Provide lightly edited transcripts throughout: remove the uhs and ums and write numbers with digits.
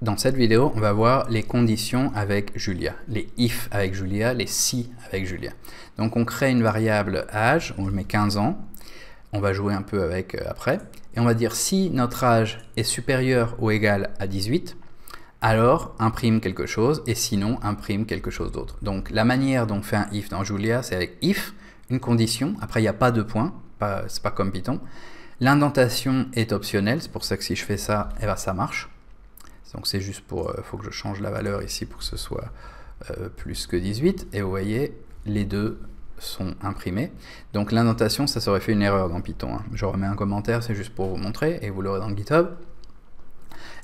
Dans cette vidéo, on va voir les conditions avec Julia, les if avec Julia, les si avec Julia. Donc on crée une variable âge, on met 15 ans, on va jouer un peu avec après, et on va dire si notre âge est supérieur ou égal à 18, alors imprime quelque chose, et sinon imprime quelque chose d'autre. Donc la manière dont on fait un if dans Julia, c'est avec if, une condition, après il n'y a pas de point, c'est pas comme Python. L'indentation est optionnelle, c'est pour ça que si je fais ça, eh ben, ça marche. Donc c'est juste pour, faut que je change la valeur ici pour que ce soit plus que 18. Et vous voyez, les deux sont imprimés. Donc l'indentation, ça s'aurait fait une erreur dans Python. Hein. Je remets un commentaire, c'est juste pour vous montrer, et vous l'aurez dans le GitHub.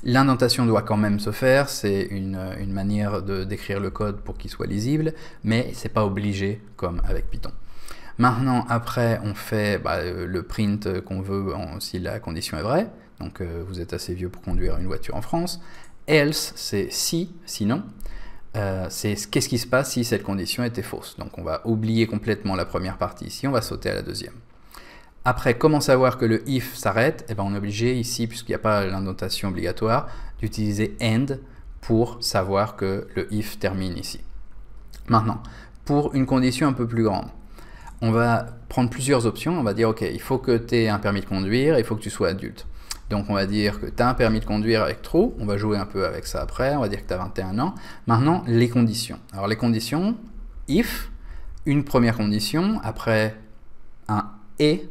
L'indentation doit quand même se faire, c'est une manière de d'écrire le code pour qu'il soit lisible, mais c'est pas obligé comme avec Python. Maintenant, après, on fait le print qu'on veut si la condition est vraie. Donc, vous êtes assez vieux pour conduire une voiture en France. Else, c'est si, sinon. C'est qu'est-ce qui se passe si cette condition était fausse. Donc, on va oublier complètement la première partie ici, on va sauter à la deuxième. Après, comment savoir que le if s'arrête? Eh ben, on est obligé ici, puisqu'il n'y a pas l'indentation obligatoire, d'utiliser end pour savoir que le if termine ici. Maintenant, pour une condition un peu plus grande, on va prendre plusieurs options. On va dire, OK, il faut que tu aies un permis de conduire, il faut que tu sois adulte. Donc, on va dire que tu as un permis de conduire avec true. On va jouer un peu avec ça après. On va dire que tu as 21 ans. Maintenant, les conditions. Alors, les conditions, if, une première condition, après un et,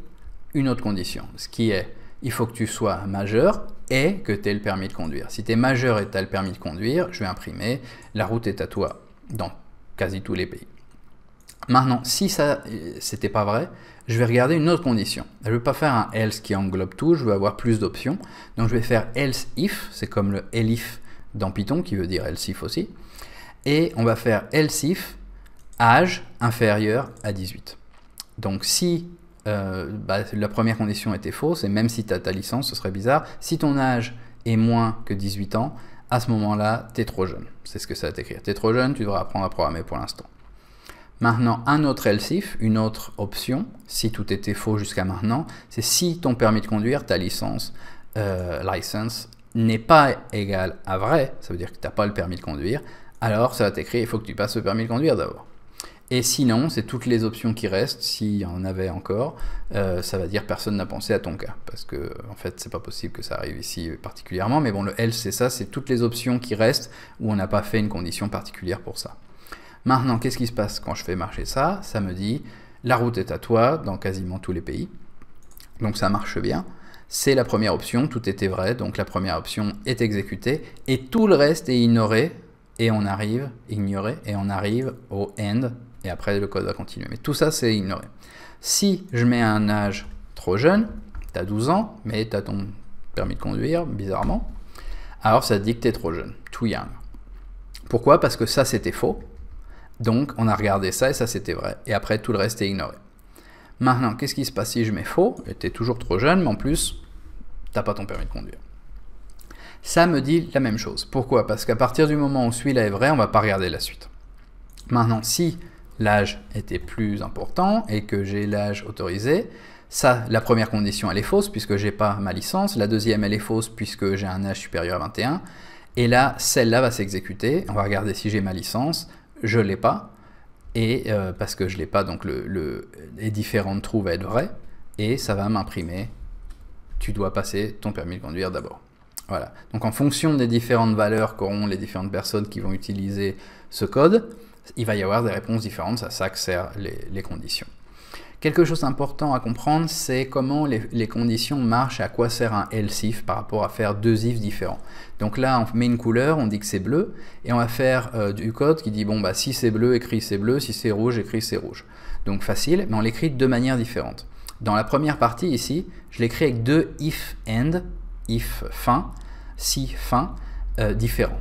une autre condition. Ce qui est, il faut que tu sois majeur et que tu aies le permis de conduire. Si tu es majeur et tu as le permis de conduire, je vais imprimer, la route est à toi dans quasi tous les pays. Maintenant, si ça c'était pas vrai, je vais regarder une autre condition. Je ne vais pas faire un else qui englobe tout, je vais avoir plus d'options. Donc je vais faire else if, c'est comme le elif dans Python qui veut dire else if aussi. Et on va faire else if âge inférieur à 18. Donc si la première condition était fausse, et même si tu as ta licence, ce serait bizarre, si ton âge est moins que 18 ans, à ce moment-là, tu es trop jeune. C'est ce que ça va t'écrire. Tu es trop jeune, tu devras apprendre à programmer pour l'instant. Maintenant, un autre else if, une autre option, si tout était faux jusqu'à maintenant, c'est si ton permis de conduire, ta licence, license, n'est pas égal à vrai, ça veut dire que tu n'as pas le permis de conduire, alors ça va t'écrire, il faut que tu passes le permis de conduire d'abord. Et sinon, c'est toutes les options qui restent, s'il y en avait encore, ça va dire personne n'a pensé à ton cas, parce que en fait, c'est pas possible que ça arrive ici particulièrement, mais bon, le else, c'est ça, c'est toutes les options qui restent où on n'a pas fait une condition particulière pour ça. Maintenant, qu'est-ce qui se passe quand je fais marcher ça? Ça me dit, la route est à toi dans quasiment tous les pays. Donc ça marche bien. C'est la première option, tout était vrai, donc la première option est exécutée, et tout le reste est ignoré, et on arrive, ignoré, et on arrive au end, et après le code va continuer. Mais tout ça, c'est ignoré. Si je mets un âge trop jeune, tu as 12 ans, mais tu as ton permis de conduire, bizarrement, alors ça dit que tu es trop jeune, too young. Pourquoi? Parce que ça, c'était faux. Donc, on a regardé ça et ça, c'était vrai. Et après, tout le reste est ignoré. Maintenant, qu'est-ce qui se passe si je mets faux? Tu es toujours trop jeune, mais en plus, tu n'as pas ton permis de conduire. Ça me dit la même chose. Pourquoi? Parce qu'à partir du moment où celui-là est vrai, on ne va pas regarder la suite. Maintenant, si l'âge était plus important et que j'ai l'âge autorisé, ça, la première condition, elle est fausse puisque je n'ai pas ma licence. La deuxième, elle est fausse puisque j'ai un âge supérieur à 21. Et là, celle-là va s'exécuter. On va regarder si j'ai ma licence. Je ne l'ai pas, et parce que je ne l'ai pas, donc les différentes trous vont être vrais, et ça va m'imprimer, tu dois passer ton permis de conduire d'abord. Voilà, donc en fonction des différentes valeurs qu'auront les différentes personnes qui vont utiliser ce code, il va y avoir des réponses différentes, c'est à ça que servent les conditions. Quelque chose d'important à comprendre, c'est comment les conditions marchent et à quoi sert un else if par rapport à faire deux if différents. Donc là, on met une couleur, on dit que c'est bleu, et on va faire du code qui dit, bon, bah, si c'est bleu, écrit c'est bleu, si c'est rouge, écrit c'est rouge. Donc facile, mais on l'écrit de deux manières différentes. Dans la première partie ici, je l'écris avec deux if end, if fin, si fin, différents.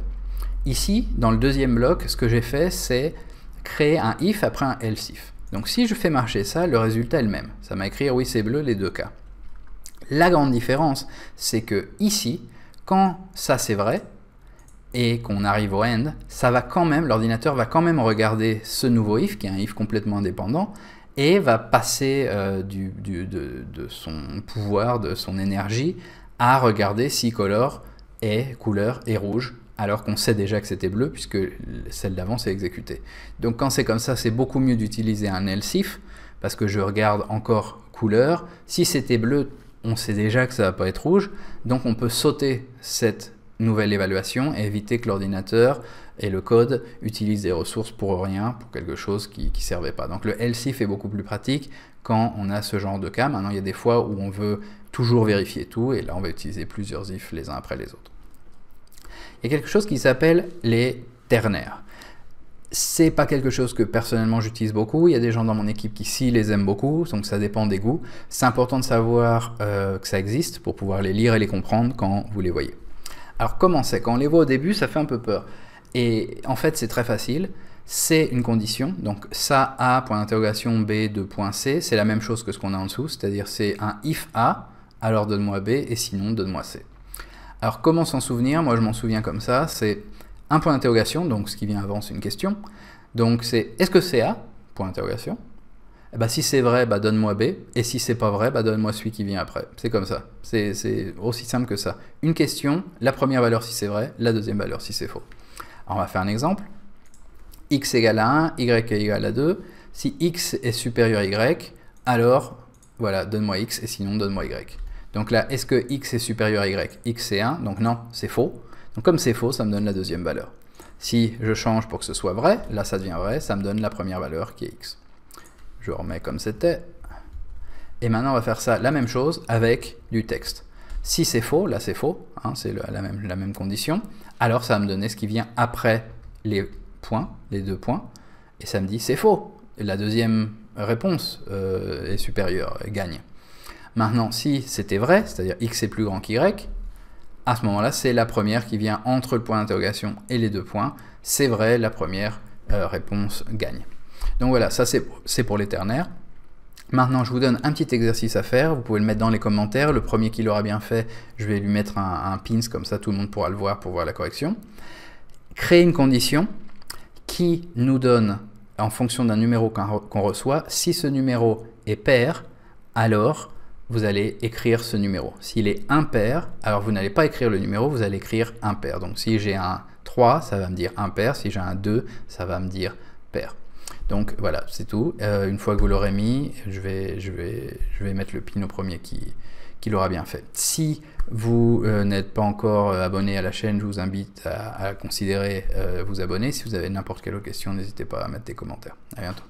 Ici, dans le deuxième bloc, ce que j'ai fait, c'est créer un if après un else if. Donc si je fais marcher ça, le résultat est le même. Ça va écrire oui c'est bleu les deux cas. La grande différence, c'est que ici, quand ça c'est vrai, et qu'on arrive au end, ça va quand même, l'ordinateur va quand même regarder ce nouveau if, qui est un if complètement indépendant, et va passer de son pouvoir, de son énergie, à regarder si couleur est rouge alors qu'on sait déjà que c'était bleu, puisque celle d'avant s'est exécutée. Donc quand c'est comme ça, c'est beaucoup mieux d'utiliser un else if, parce que je regarde encore couleur. Si c'était bleu, on sait déjà que ça ne va pas être rouge, donc on peut sauter cette nouvelle évaluation et éviter que l'ordinateur et le code utilisent des ressources pour rien, pour quelque chose qui ne servait pas. Donc le else if est beaucoup plus pratique quand on a ce genre de cas. Maintenant, il y a des fois où on veut toujours vérifier tout, et là on va utiliser plusieurs ifs les uns après les autres. Il y a quelque chose qui s'appelle les ternaires. C'est pas quelque chose que personnellement j'utilise beaucoup. Il y a des gens dans mon équipe qui les aiment beaucoup, donc ça dépend des goûts. C'est important de savoir que ça existe pour pouvoir les lire et les comprendre quand vous les voyez. Alors comment c'est? Quand on les voit au début, ça fait un peu peur. Et en fait, c'est très facile. C'est une condition, donc ça A, point d'interrogation, B, 2.C, c'est la même chose que ce qu'on a en dessous, c'est-à-dire c'est un if A, alors donne-moi B, et sinon donne-moi C. Alors comment s'en souvenir? Moi je m'en souviens comme ça, c'est un point d'interrogation, donc ce qui vient avant c'est une question. Donc c'est est-ce que c'est A? Point d'interrogation. Et bah, si c'est vrai, bah, donne-moi B, et si c'est pas vrai, bah, donne-moi celui qui vient après. C'est comme ça, c'est aussi simple que ça. Une question, la première valeur si c'est vrai, la deuxième valeur si c'est faux. Alors on va faire un exemple. X égale à 1, Y égale à 2. Si X est supérieur à Y, alors voilà, donne-moi X, et sinon donne-moi Y. Donc là, est-ce que X est supérieur à Y? X c'est 1, donc non, c'est faux. Donc comme c'est faux, ça me donne la deuxième valeur. Si je change pour que ce soit vrai, là ça devient vrai, ça me donne la première valeur qui est X. Je remets comme c'était. Et maintenant on va faire ça, la même chose avec du texte. Si c'est faux, là c'est faux, hein, c'est la même condition, alors ça va me donner ce qui vient après les points, les 2 points, et ça me dit c'est faux. Et la deuxième réponse est supérieure, gagne. Maintenant, si c'était vrai, c'est-à-dire x est plus grand qu'y, à ce moment-là, c'est la première qui vient entre le point d'interrogation et les 2 points. C'est vrai, la première réponse gagne. Donc voilà, ça c'est pour les ternaires. Maintenant, je vous donne un petit exercice à faire. Vous pouvez le mettre dans les commentaires. Le premier qui l'aura bien fait, je vais lui mettre un pins, comme ça tout le monde pourra le voir pour voir la correction. Créer une condition qui nous donne, en fonction d'un numéro qu'on reçoit, si ce numéro est pair, alors vous allez écrire ce numéro. S'il est impair, alors vous n'allez pas écrire le numéro, vous allez écrire impair. Donc si j'ai un 3, ça va me dire impair. Si j'ai un 2, ça va me dire pair. Donc voilà, c'est tout. Une fois que vous l'aurez mis, je vais mettre le pin au premier qui l'aura bien fait. Si vous n'êtes pas encore abonné à la chaîne, je vous invite à considérer vous abonner. Si vous avez n'importe quelle autre question, n'hésitez pas à mettre des commentaires. À bientôt.